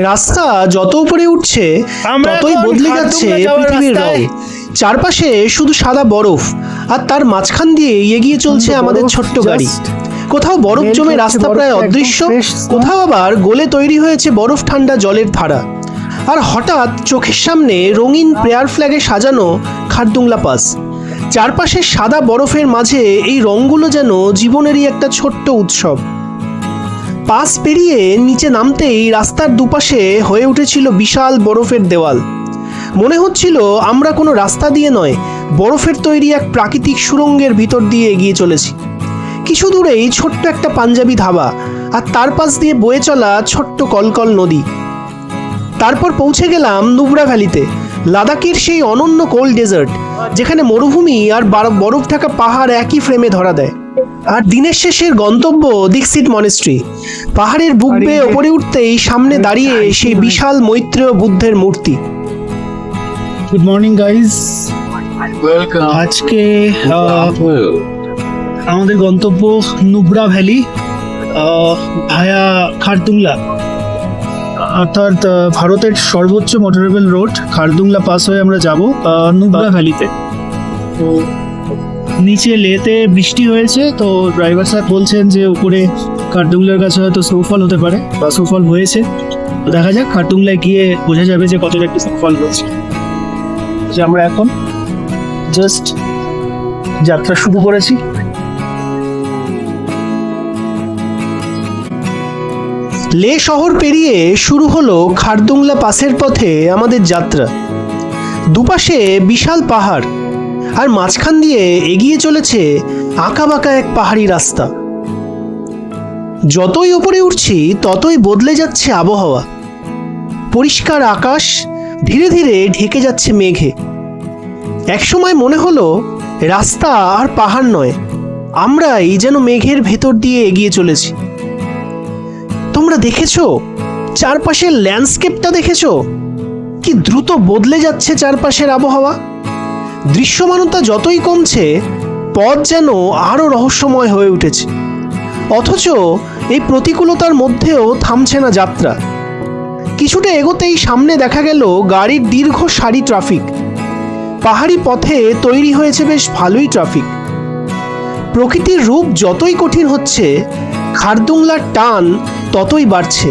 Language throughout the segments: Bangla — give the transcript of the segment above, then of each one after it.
রাস্তা যত উপরে উঠছে ততই বদলে যাচ্ছে পৃথিবীর রং। চারপাশে শুধু সাদা বরফ, আর তার মাঝখান দিয়ে এগিয়ে চলছে আমাদের ছোট্ট গাড়ি। কোথাও বরফ জমে রাস্তা প্রায় অদৃশ্য, কোথাও আবার গলে তৈরি হয়েছে বরফ ঠান্ডা জলের ধারা। আর হঠাৎ চোখের সামনে রঙিন প্রেয়ার ফ্ল্যাগে সাজানো খারদুংলা পাস। চারপাশে সাদা বরফের মাঝে এই রঙগুলো যেন জীবনেরই একটা ছোট্ট উৎসব। পাস পেরিয়ে নিচে নামতেই রাস্তার দুপাশে হয়ে উঠেছিল বিশাল বরফের দেওয়াল। মনে হচ্ছিল আমরা কোনো রাস্তা দিয়ে নয়, বরফের তৈরি এক প্রাকৃতিক সুড়ঙ্গের ভিতর দিয়ে এগিয়ে চলেছি। কিছু দূরেই ছোট্ট একটা পাঞ্জাবি ধাবা, আর তার পাশ দিয়ে বয়ে চলা ছোট্ট কলকল নদী। তারপর পৌঁছে গেলাম নুব্রা ভ্যালিতে, লাদাখের সেই অনন্য কোল্ড ডেজার্ট, যেখানে মরুভূমি আর বরফ ঢাকা পাহাড় একই ফ্রেমে ধরা দেয়। আর দিনের শেষের গন্তব্য দীক্ষিত মনেস্ট্রি। পাহাড়ের বুক বেয়ে ওপরে উঠতেই সামনে দাঁড়িয়ে সেই বিশাল মৈত্রেয় বুদ্ধের মূর্তি। Good morning guys, welcome. আজকে আমাদের গন্তব্য নুব্রা ভ্যালি ভায়া খারদুংলা, অর্থাৎ ভারতের সর্বোচ্চ মোটরেবল রোড খারদুংলা পাস হয়ে আমরা যাব নুব্রা ভ্যালিতে। তো নিচে লেতে বৃষ্টি হয়েছে, তো ড্রাইভার সাহেব বলছেন যে উপরে খারদুংলার কাছে হয়তো স্নোফল হতে পারে বা স্নোফল হয়েছে। তো দেখা যাক, খারদুংলায় গিয়ে বোঝা যাবে যে কতটা একটু স্নোফল হয়েছে। যে আমরা এখন জাস্ট যাত্রা শুরু করেছি। লে শহর পেরিয়ে শুরু হলো খারদুংলা পাসের পথে আমাদের যাত্রা। দুপাশে বিশাল পাহাড়, আর মাঝখান দিয়ে এগিয়ে চলেছে আঁকাবাঁকা এক পাহাড়ি রাস্তা। যতই উপরে উঠছি ততই বদলে যাচ্ছে আবহাওয়া। পরিষ্কার আকাশ ধীরে ধীরে ঢেকে যাচ্ছে মেঘে। একসময় মনে হলো রাস্তা আর পাহাড় নয়, আমরাই যেন মেঘের ভেতর দিয়ে এগিয়ে চলেছি। তোমরা দেখেছো চারপাশের ল্যান্ডস্কেপটা? দেখেছো কি দ্রুত বদলে যাচ্ছে চারপাশের আবহাওয়া? দৃশ্যমানতা যতই কমছে, পথ যেন আরো রহস্যময় হয়ে উঠেছে। অথচ এই প্রতিকূলতার মধ্যেও থামছে না যাত্রা। কিছুটা এগোতেই সামনে দেখা গেল গাড়ির দীর্ঘ সারি ট্রাফিক। পাহাড়ি পথে তৈরি হয়েছে বেশ ভালোই ট্রাফিক। প্রকৃতির রূপ যতই কঠিন হচ্ছে, খারদুংলার টান ততই বাড়ছে।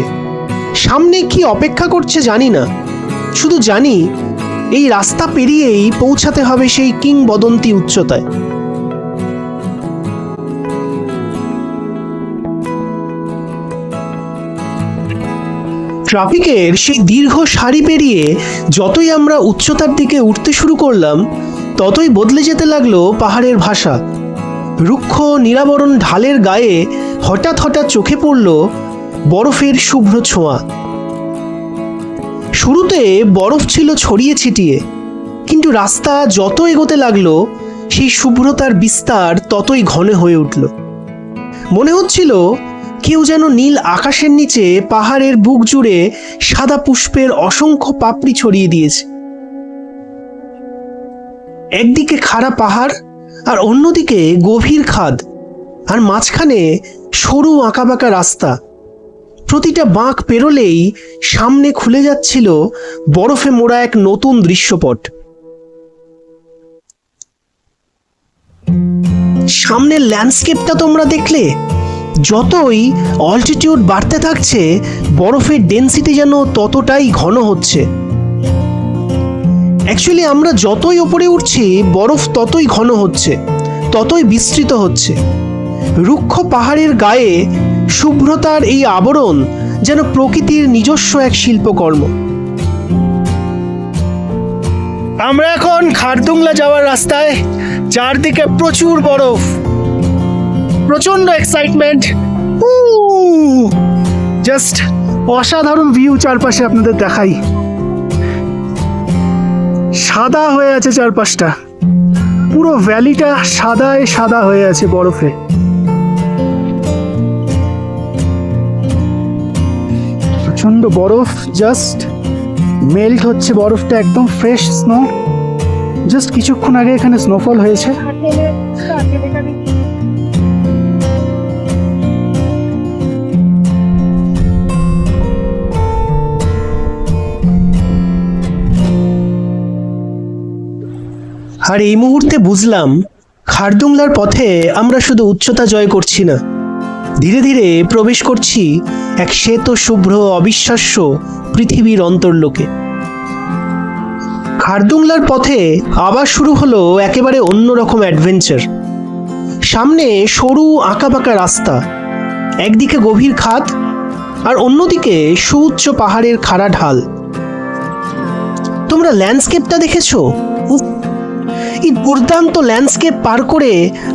সামনে কি অপেক্ষা করছে জানি না, শুধু জানি এই রাস্তা পেরিয়েই পৌঁছাতে হবে সেই কিংবদন্তি উচ্চতায়। ট্রাফিকের সেই দীর্ঘ সারি পেরিয়ে যতই আমরা উচ্চতার দিকে উঠতে শুরু করলাম, ততই বদলে যেতে লাগলো পাহাড়ের ভাষা। রুক্ষ নিরাবরণ ঢালের গায়ে হঠাৎ হঠাৎ চোখে পড়ল বরফের শুভ্র ছোঁয়া। শুরুতে বরফ ছিল ছড়িয়ে ছিটিয়ে, কিন্তু রাস্তা যত এগোতে লাগলো সেই শুভ্রতার বিস্তার ততই ঘন হয়ে উঠল। মনে হচ্ছিল কেউ যেন নীল আকাশের নিচে পাহাড়ের বুক জুড়ে সাদা পুষ্পের অসংখ্য পাপড়ি ছড়িয়ে দিয়েছে। একদিকে খাড়া পাহাড়, আর অন্যদিকে গভীর খাদ, আর মাঝখানে সরু আঁকাবাঁকা রাস্তা। প্রতিটা বাঁক পেরোলেই সামনে খুলে যাচ্ছিল বরফে মোড়া এক নতুন দৃশ্যপট। সামনের ল্যান্ডস্কেপটা তোমরা দেখলে? যতই অল্টিটিউড বাড়তে থাকছে, বরফের ডেনসিটি যেন ততটাই ঘন হচ্ছে। অ্যাকচুয়ালি আমরা যতই উপরে উঠছি, বরফ ততই ঘন হচ্ছে, ততই বিস্তৃত হচ্ছে। রুক্ষ পাহাড়ের গায়ে শুভ্রতার এই আবরণ যেন প্রকৃতির নিজস্ব এক শিল্পকর্ম। আমরা এখন খারদুংলা যাওয়ার রাস্তায়, চারদিকে প্রচুর বরফ, প্রচন্ড এক্সাইটমেন্ট। জাস্ট অসাধারণ ভিউ চারপাশে আপনাদের দেখাই। সাদা হয়ে আছে চারপাশটা, পুরো ভ্যালিটা সাদায় সাদা হয়ে আছে বরফে। প্রচন্ড বরফ, জাস্ট মেল্ট হচ্ছে বরফটা, একদম ফ্রেশ স্নো। জাস্ট কিছুক্ষণ আগে এখানে স্নোফল হয়েছে। আর এই মুহূর্তে বুঝলাম খারদুংলার পথে আমরা শুধু উচ্চতা জয় করছি না, ধীরে ধীরে প্রবেশ করছি এক শ্বেত শুভ্র অবিশ্বাস্য পৃথিবীর অন্তর্লোকে। খারদুংলার পথে আবার শুরু হলো একেবারে অন্যরকম অ্যাডভেঞ্চার। সামনে সরু আঁকাবাঁকা রাস্তা, একদিকে গভীর খাদ আর অন্যদিকে সুউচ্চ পাহাড়ের খাড়া ঢাল। তোমরা ল্যান্ডস্কেপটা দেখেছো? উফ, এই দুর্দান্ত ল্যান্ডস্কেপ পার করে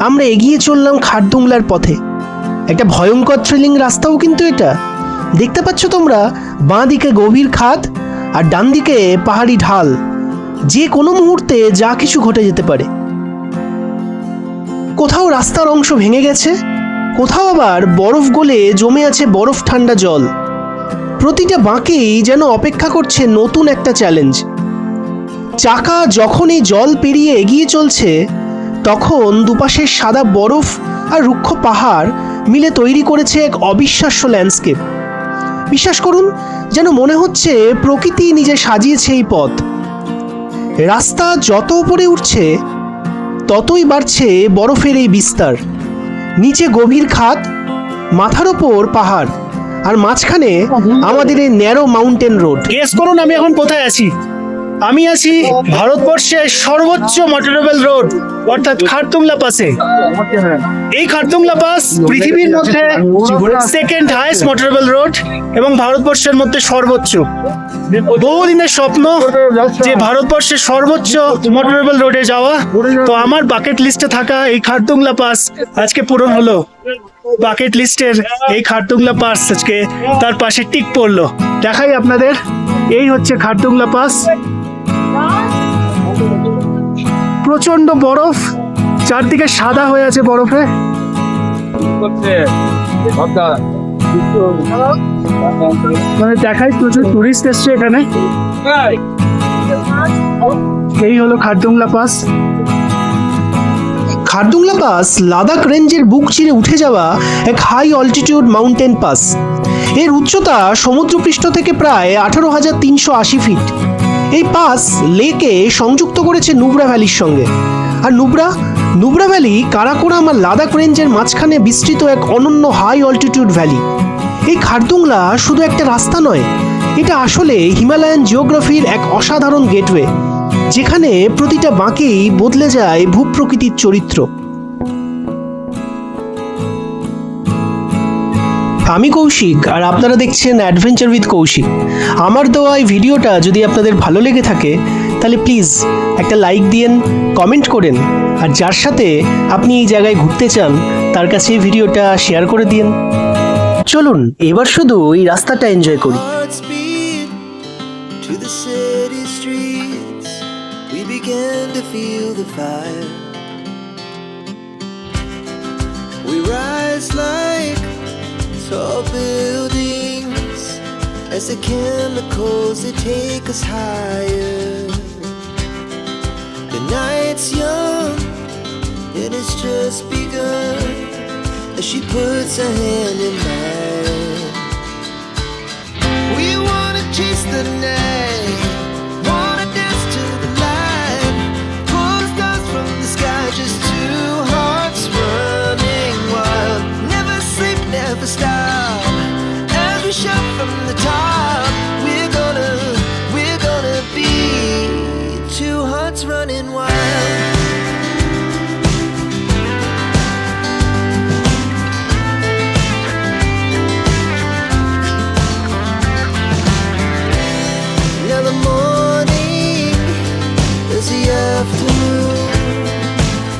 আমরা এগিয়ে চললাম খারদুংলার পথে। একটা ভয়ঙ্কর থ্রিলিং রাস্তাও কিন্তু এটা। দেখতে পাচ্ছ তোমরা, বাঁ দিকে গভীর খাদ আর ডান দিকে পাহাড়ি ঢাল। যে কোনো মুহূর্তে যা কিছু ঘটে যেতে পারে। কোথাও রাস্তার অংশ ভেঙে গেছে, কোথাও আবার বরফ গলে জমে আছে বরফ ঠান্ডা জল। প্রতিটা বাঁকেই যেন অপেক্ষা করছে নতুন একটা চ্যালেঞ্জ। চাকা যখন এই জল পেরিয়ে এগিয়ে চলছে, তখন দুপাশের সাদা বরফ আর রুক্ষ পাহাড় মিলে তৈরি করেছে এক অবিশ্বাস্য ল্যান্ডস্কেপ। বিশ্বাস করুন, যেন মনে হচ্ছে প্রকৃতি নিজে সাজিয়েছে এই পথ। রাস্তা যত উপরে উঠছে ততই বাড়ছে বরফের এই বিস্তার। নিচে গভীর খাদ, মাথার ওপর পাহাড়, আর মাঝখানে আমাদের এই ন্যারো মাউন্টেন রোড। গেস করুন আমি এখন কোথায় আছি? আমি আছি ভারতবর্ষের সর্বোচ্চ মোটরেবল রোড অর্থাৎ খারদুংলা পাসে। এই খারদুংলা পাস পৃথিবীর মধ্যে সেকেন্ড হাইয়েস্ট মোটরেবল রোড এবং ভারতবর্ষের মধ্যে সর্বোচ্চ। বহুদিনের স্বপ্ন যে ভারতবর্ষের সর্বোচ্চ মোটরেবল রোডে যাওয়া, তো আমার বাকেট লিস্টে থাকা এই খারদুংলা পাস আজকে পূরণ হলো। বাকেট লিস্টের এই খারদুংলা পাস আজকে তার পাশে টিক পড়লো। দেখাই আপনাদের, এই হচ্ছে খারদুংলা পাস। প্রচন্ড বরফ, চারদিকে সাদা হয়ে আছে বরফে। মানে দেখাই প্রচুর টুরিস্ট এসছে এখানে। এই হলো খারদুংলা পাস। খারদুংলা পাস লাদাখ রেঞ্জের বুক চিরে উঠে যাওয়া এক হাই অল্টিটিউড মাউন্টেন পাস। এর উচ্চতা সমুদ্রপৃষ্ঠ থেকে প্রায় 18,380 ফিট। এই পাস লেকে সংযুক্ত করেছে নুব্রা ভ্যালির সঙ্গে। আর নুব্রা ভ্যালি কারাকোরাম আর লাদাখ রেঞ্জের মাঝখানে বিস্তৃত এক অনন্য হাই অল্টিটিউড ভ্যালি। এই খারদুংলা শুধু একটা রাস্তা নয়, এটা আসলে হিমালয়ান জিওগ্রাফির এক অসাধারণ গেটওয়ে, যেখানে প্রতিটা বাঁকেই বদলে যায় ভূপ্রকৃতির চরিত্র। আমি কৌশিক, আর আপনারা দেখছেন অ্যাডভেঞ্চার উইথ কৌশিক। আমার দেওয়া এই ভিডিওটা যদি আপনাদের ভালো লেগে থাকে, তাহলে প্লিজ একটা লাইক দিয়েন, কমেন্ট করেন, আর যার সাথে আপনি এই জায়গায় ঘুরতে চান তার কাছে এই ভিডিওটা শেয়ার করে দিন। চলুন এবার শুধু এই রাস্তাটা এনজয় করি। Speed to the city streets, we began to feel the fire. We rise like tall buildings as the chemicals they take us higher. The night's young and it's just begun as she puts her hand in mine. We wanna chase the night, wanna dance to the light, pull the stars from the sky, just two hearts running wild. Never sleep, never stop, as we shout from the top. We're gonna be two hearts running wild. Now the morning is the afternoon.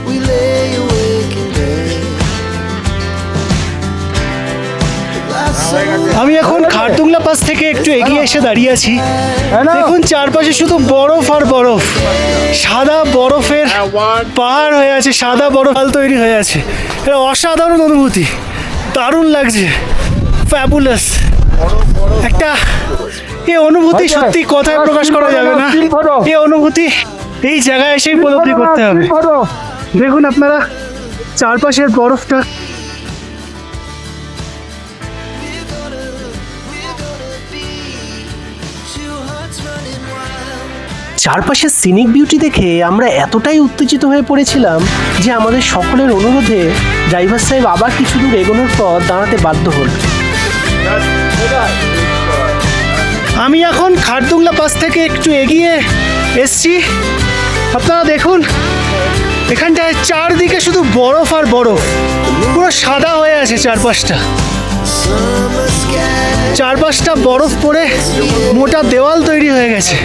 We lay awake in bed. The glass আমি এখন খারদুংলা পাস থেকে একটু এগিয়ে এসে দাঁড়িয়ে আছি। দেখুন চারপাশে শুধু বরফ আর বরফ, সাদা বরফের পাহাড় হয়ে আছে, সাদা বরফ তৈরি হয়ে আছে। এটা অসাধারণ অনুভূতি, দারুণ লাগছে, ফ্যাবুলাস একটা। এই অনুভূতি সত্যি কথায় প্রকাশ করা যাবে না। এই অনুভূতি এই জায়গায় এসেই উপলব্ধি করতে হবে। দেখুন আপনারা চারপাশের বরফটা। we're gonna be two hearts running wild. চারপাশের সিনিক বিউটি দেখে আমরা এতটাই উত্তেজিত হয়ে পড়েছিলাম যে আমাদের সকলের অনুরোধে ড্রাইভার সাহেব আবার কিছু দূর এগোনোর পর দাঁড়াতে বাধ্য হল। আমি এখন খারদুংলা পাস থেকে একটু এগিয়ে এসছি। আপনারা দেখুন, এখানটায় চারদিকে শুধু বরফ আর বরফ, পুরো সাদা হয়ে আছে চারপাশটা। Summer sky. চারপাশটা বরফ পড়ে মোটা দেওয়াল তৈরি হয়ে গেছে।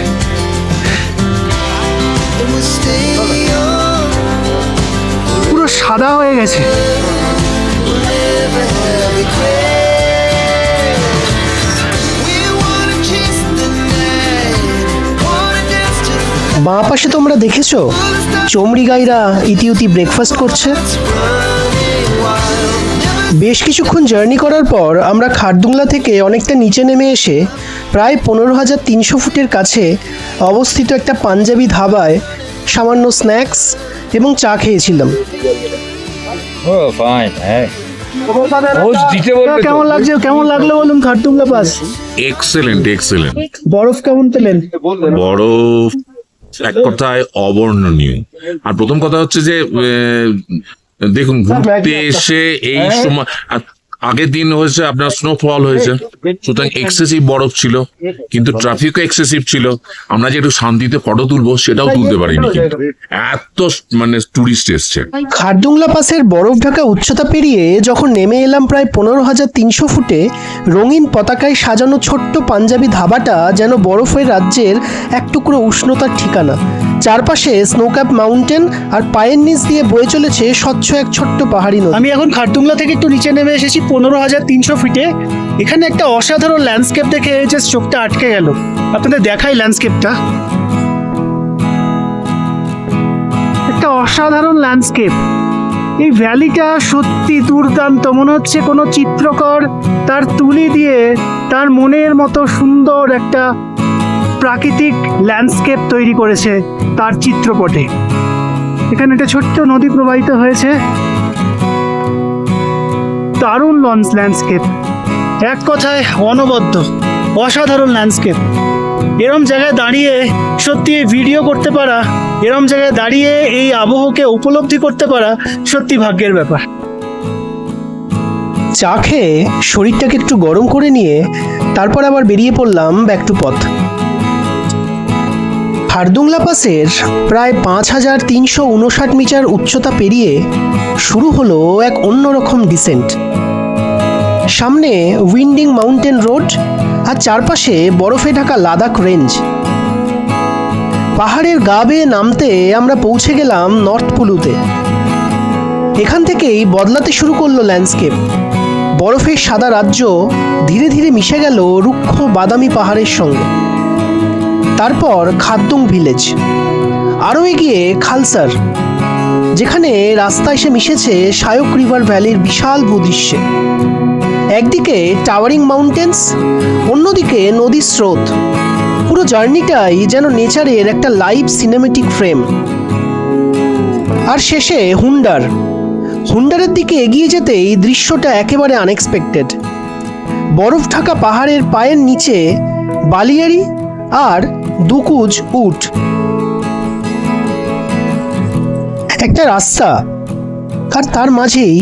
And we'll stay young. পুরো সাদা হয়ে গেছে। We'll never have regret. We wanna chase the night. Wanna dance to the বাঁ পাশে তোমরা দেখেছো চমড়ি গাইরা ইতিউতি ব্রেকফাস্ট করছে। running wild. Never বেশ কিছুক্ষণ জার্নি করার পর আমরা খারদুংলা থেকে অনেকটা নিচে নেমে এসে প্রায় 15,300 ফুটের কাছে অবস্থিত একটা পাঞ্জাবি ধাবায় সামান্য স্ন্যাক্স এবং চা খেয়েছিলাম। Oh, fine. Hey. Post দিতে বলবে তো। কেমন লাগলো বলুন খারদুংলা পাস? Excellent excellent. বরফ কেমন পেলেন? বরফ এক কথায় অবর্ণনীয়। আর প্রথম কথা হচ্ছে যে দেখুন, ঘুরতে এসে এই সময় আগের দিন হয়েছে আপনার স্নোফল হয়েছে, সুতরাং এক্সেসিভ বরফ ছিল, কিন্তু ট্রাফিকও এক্সেসিভ ছিল। আমরা যে একটু শান্তিতে ফটো তুলবো সেটাও তুলতে পারিনি, কিন্তু এত মানে টুরিস্ট এসছে। খারদুংলা পাসের বরফ ঢাকা উচ্চতা পেরিয়ে যখন নেমে এলাম প্রায় 15,300 ফুটে, রঙিন পতাকায় সাজানো ছোট্ট পাঞ্জাবি ধাবাটা যেন বরফের রাজ্যের এক টুকরো উষ্ণতার ঠিকানা। চারপাশে স্নোক্যাপ মাউন্টেন আর পায়ের নিচ দিয়ে বয়ে চলেছে স্বচ্ছ এক ছোট্ট পাহাড়ি নদী। আমি এখন খারদুংলা থেকে একটু নিচে নেমে এসেছি 15,300 ফিটে। এখানে একটা অসাধারণ ল্যান্ডস্কেপ দেখে জাস্ট চোখটা আটকে গেল। আপনাদের দেখাই ল্যান্ডস্কেপটা, একটা অসাধারণ ল্যান্ডস্কেপ। এই ভ্যালিটা সত্যি দুর্দান্ত, মনে হচ্ছে কোনো চিত্রকর তার তুলি দিয়ে তার মনের মতো সুন্দর একটা প্রাকৃতিক ল্যান্ডস্কেপ তৈরি করেছে তার চিত্রপটে। এখানে একটা ছোট্ট নদী প্রবাহিত হয়েছে, দারুণ ল্যান্ডস্কেপ, এক কথায় অনবদ্য, অসাধারণ ল্যান্ডস্কেপ। এরম জায়গায় দাঁড়িয়ে সত্যি ভিডিও করতে পারা, এরম জায়গায় দাঁড়িয়ে এই আবহকে উপলব্ধি করতে পারা সত্যি ভাগ্যের ব্যাপার। চা খেয়ে শরীরটাকে একটু গরম করে নিয়ে তারপর আবার বেরিয়ে পড়লাম ব্যাক টু পথ। খারদুংলা পাসের প্রায় 5,359 মিটার উচ্চতা পেরিয়ে শুরু হলো এক অন্যরকম ডিসেন্ট। সামনে উইন্ডিং মাউন্টেন রোড আর চারপাশে বরফে ঢাকা লাদাখ রেঞ্জ। পাহাড়ের গা বেয়ে নামতে আমরা পৌঁছে গেলাম নর্থ পুলুতে। এখান থেকেই বদলাতে শুরু করলো ল্যান্ডস্কেপ। বরফের সাদা রাজ্য ধীরে ধীরে মিশে গেল রুক্ষ বাদামি পাহাড়ের সঙ্গে। তারপর খারদুং ভিলেজ, আরও এগিয়ে খালসার, যেখানে রাস্তা এসে মিশেছে শায়ক রিভার ভ্যালির বিশাল ভূদৃশ্যে। একদিকে টাওয়ারিং মাউন্টেন্স, অন্যদিকে নদীর স্রোত। পুরো জার্নিটাই যেন নেচারের একটা লাইভ সিনেমেটিক ফ্রেম। আর শেষে হুন্ডারের দিকে এগিয়ে যেতেই দৃশ্যটা একেবারে আনএক্সপেক্টেড। বরফ ঢাকা পাহাড়ের পায়ের নিচে বালিয়ারি আর দুকুজ উট। একটা রাস্তা, আর তার মাঝেই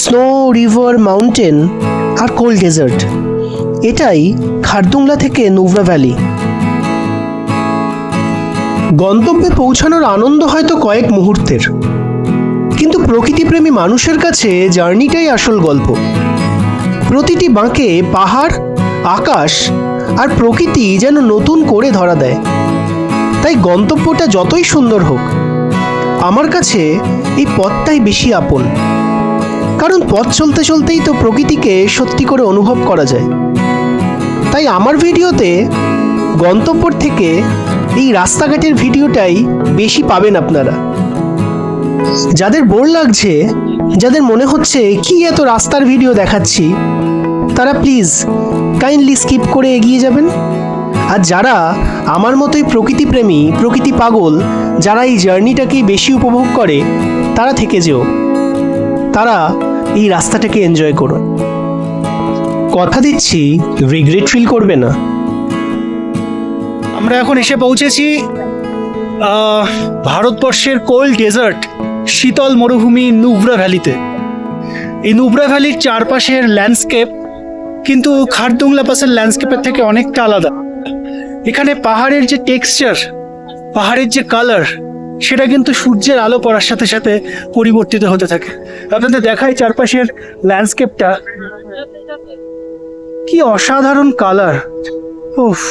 স্নো, রিভার, মাউন্টেন আর কোল্ড ডেজার্ট। এটাই খারদুংলা থেকে নুব্রা ভ্যালি। গন্তব্যে পৌঁছানোর আনন্দ হয়তো কয়েক মুহূর্তের, কিন্তু প্রকৃতিপ্রেমী মানুষের কাছে জার্নিটাই আসল গল্প। প্রতিটি বাঁকে পাহাড়, আকাশ আর প্রকৃতি যেন নতুন করে ধরা দেয়। তাই গন্তব্যটা যতই সুন্দর হোক, আমার কাছে এই পথটাই বেশি আপন। কারণ পথ চলতে চলতেই তো প্রকৃতিকে সত্যি করে অনুভব করা যায়। তাই আমার ভিডিওতে গন্তব্যর থেকে এই রাস্তাঘাটের ভিডিওটাই বেশি পাবেন আপনারা। যাদের বোর লাগছে, যাদের মনে হচ্ছে কি এত রাস্তার ভিডিও দেখাচ্ছি, তারা প্লিজ কাইন্ডলি স্কিপ করে এগিয়ে যাবেন। আর যারা আমার মতোই প্রকৃতিপ্রেমী, প্রকৃতি পাগল, যারা এই জার্নিটাকেই বেশি উপভোগ করে, তারা থেকে যেও, তারা এই রাস্তাটাকে এনজয় করুন। কথা দিচ্ছি রিগ্রেট ফিল করবে না। আমরা এখন এসে পৌঁছেছি ভারতবর্ষের কোল্ড ডেজার্ট শীতল মরুভূমি নুব্রা ভ্যালিতে। এই নুব্রা ভ্যালির চারপাশের ল্যান্ডস্কেপ কিন্তু খারদুংলা পাসের ল্যান্ডস্কেপের থেকে অনেকটা আলাদা। এখানে পাহাড়ের যে টেক্সচার, পাহাড়ের যে কালার, সেটা কিন্তু সূর্যের আলো পড়ার সাথে সাথে পরিবর্তিত হতে থাকে। আপনাদের দেখাই চারপাশের ল্যান্ডস্কেপটা, কি অসাধারণ কালার! উফ,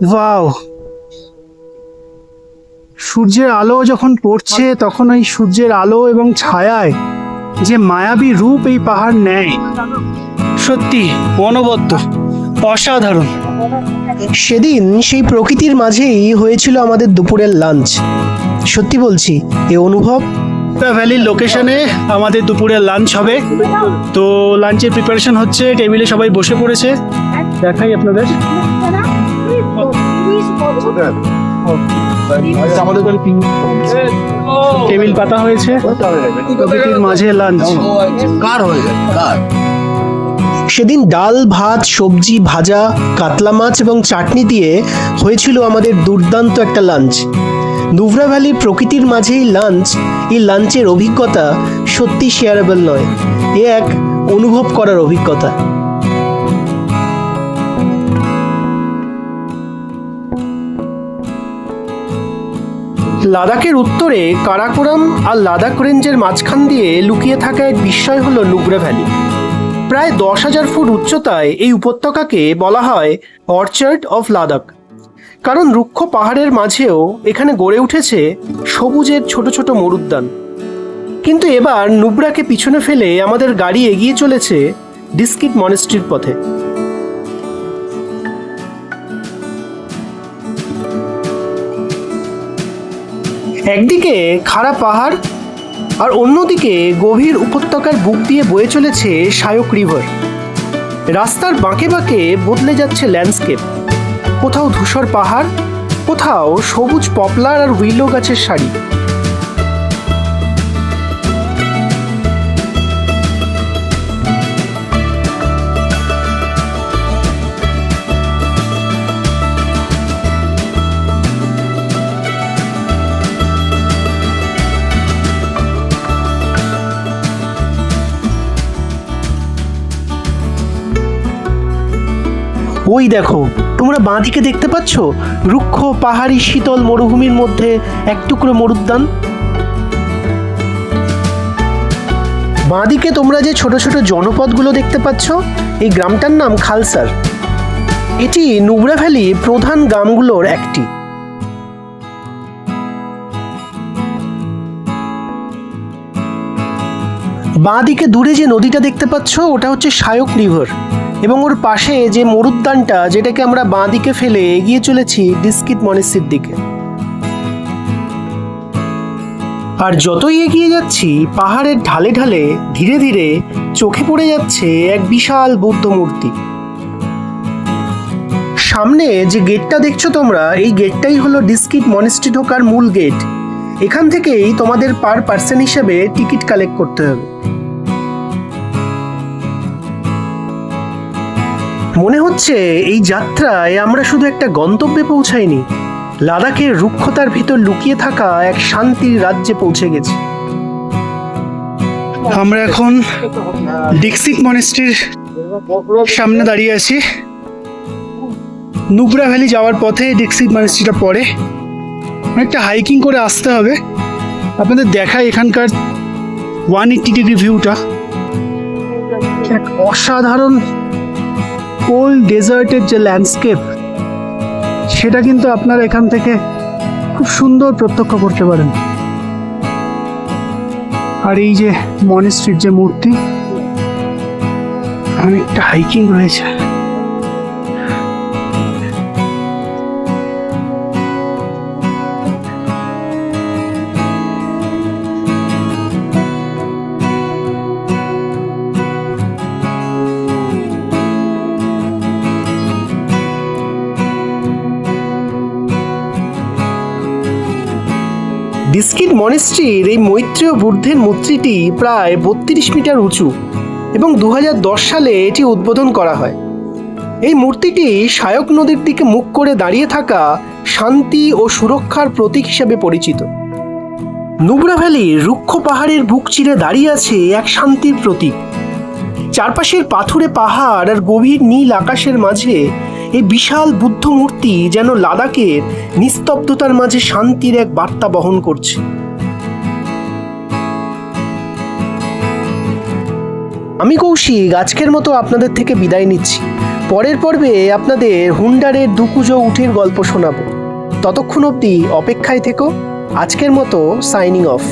ওয়াও! সূর্যের আলো যখন পড়ছে তখন ওই সূর্যের আলো এবং ছায়ায় যে মায়াবী রূপ এই পাহাড় নেয়, সত্যি অনবদ্য, অসাধারণ। সেদিন সেই প্রকৃতির মাঝেই হয়েছিল আমাদের দুপুরের লাঞ্চ। সত্যি বলছি, এ অনুভব। ভ্যালির লোকেশনে আমাদের দুপুরের লাঞ্চ হবে, তো লাঞ্চের প্রিপারেশন হচ্ছে, টেবিলে সবাই বসে পড়েছে। দেখাই আপনাদের, টেবিল পাতা হয়েছে, প্রকৃতির মাঝে লাঞ্চ। সেদিন ডাল, ভাত, সবজি, ভাজা, কাতলা মাছ এবং চাটনি দিয়ে হয়েছিল আমাদের দুর্দান্ত একটা লাঞ্চ। নুব্রা ভ্যালির প্রকৃতির মাঝেই লাঞ্চ, এই লাঞ্চের অভিজ্ঞতা সত্যি শেয়ারেবল নয়, এ এক অনুভব করার অভিজ্ঞতা। লাদাখের উত্তরে কারাকোরাম আর লাদাখ রেঞ্জের মাঝখান দিয়ে লুকিয়ে থাকা এক বিস্ময় হলো নুব্রা ভ্যালি। প্রায় 10,000 ফুট উচ্চতায় এই উপত্যকাকে বলা হয় অর্চার্ড অফ লাদাখ, কারণ রুক্ষ পাহাড়ের মাঝেও এখানে গড়ে উঠেছে সবুজের ছোট ছোট মরুদ্যান। কিন্তু এবার নুব্রাকে পিছনে ফেলে আমাদের গাড়ি এগিয়ে চলেছে ডিস্কিট মনেস্ট্রির পথে। একদিকে খাড়া পাহাড় আর অন্যদিকে গভীর উপত্যকার বুক দিয়ে বয়ে চলেছে শায়ক রিভার। রাস্তার বাঁকে বাঁকে বদলে যাচ্ছে ল্যান্ডস্কেপ, কোথাও ধূসর পাহাড়, কোথাও সবুজ পপলার আর উইলো গাছের সারি। ওই দেখো, তোমরা বাঁদিকে দেখতে পাচ্ছ রুক্ষ পাহাড়ি শীতল মরুভূমির মধ্যে এক টুকরো মরুদ্যান। বাঁদিকে তোমরা যে ছোট ছোট জনপদগুলো দেখতে পাচ্ছ, এই গ্রামটার নাম খালসার। এটি নুব্রা ভ্যালির প্রধান গ্রামগুলোর একটি। বাঁদিকে দূরে যে নদীটা দেখতে পাচ্ছ, ওটা হচ্ছে শায়ক রিভার, এবং ওর পাশে যে মরুদ্যানটা, যেটাকে আমরা বাঁদিকে ফেলে এগিয়ে চলেছি ডিস্কিট মনেস্ট্রির দিকে। আর যতই এগিয়ে যাচ্ছি, পাহাড়ের ঢালে ঢালে ধীরে ধীরে চোখে পড়ে যাচ্ছে এক বিশাল বৌদ্ধ মূর্তি। সামনে যে গেটটা দেখছো তোমরা, এই গেটটাই হলো ডিস্কিট মনেস্ট্রি ঢোকার মূল গেট। এখান থেকেই তোমাদের পার পার্সন হিসেবে টিকিট কালেক্ট করতে হবে। মনে হচ্ছে এই যাত্রায় আমরা শুধু একটা গন্তব্যে পৌঁছাইনি, লাদাখের রুক্ষতার ভিতর লুকিয়ে থাকা এক শান্তির রাজ্যে পৌঁছে গেছি। আমরা এখন ডিস্কিট মনেস্ট্রির সামনে দাঁড়িয়ে আছি। নুব্রা ভ্যালি যাওয়ার পথে ডিস্কিট মনেস্ট্রিটা পড়ে, অনেকটা হাইকিং করে আসতে হবে। আপনাদের দেখাই এখানকার 180 ডিগ্রি ভিউটা, এক অসাধারণ কোল্ড ডেজার্টের যে ল্যান্ডস্কেপ, সেটা কিন্তু আপনারা এখান থেকে খুব সুন্দর প্রত্যক্ষ করতে পারেন। আর এই যে মনেস্ট্রির যে মূর্তি, অনেকটা হাইকিং রয়েছে। ডিস্কিট মনেস্ট্রির এই মৈত্রেয় বুদ্ধের মূর্তিটি প্রায় 32 মিটার উঁচু এবং 2010 সালে এটি উদ্বোধন করা হয়। এই মূর্তিটি শায়ক নদীর দিকে মুখ করে দাঁড়িয়ে থাকা শান্তি ও সুরক্ষার প্রতীক হিসেবে পরিচিত। নুব্রা ভ্যালির রুক্ষ পাহাড়ের বুক চিরে দাঁড়িয়ে আছে এক শান্তির প্রতীক। চারপাশের পাথুরে পাহাড় আর গভীর নীল আকাশের মাঝে এই বিশাল বুদ্ধ মূর্তি যেন লাদাখের নিস্তব্ধতার মাঝে শান্তির এক বার্তা বহন করছে। আমি কৌশিক আজকের মতো আপনাদের থেকে বিদায় নিচ্ছি। পরের পর্বে আপনাদের হুন্ডারের দুকুজো উটের গল্প শোনাবো। ততক্ষণ অবধি অপেক্ষায় থেকো। আজকের মতো সাইনিং অফ।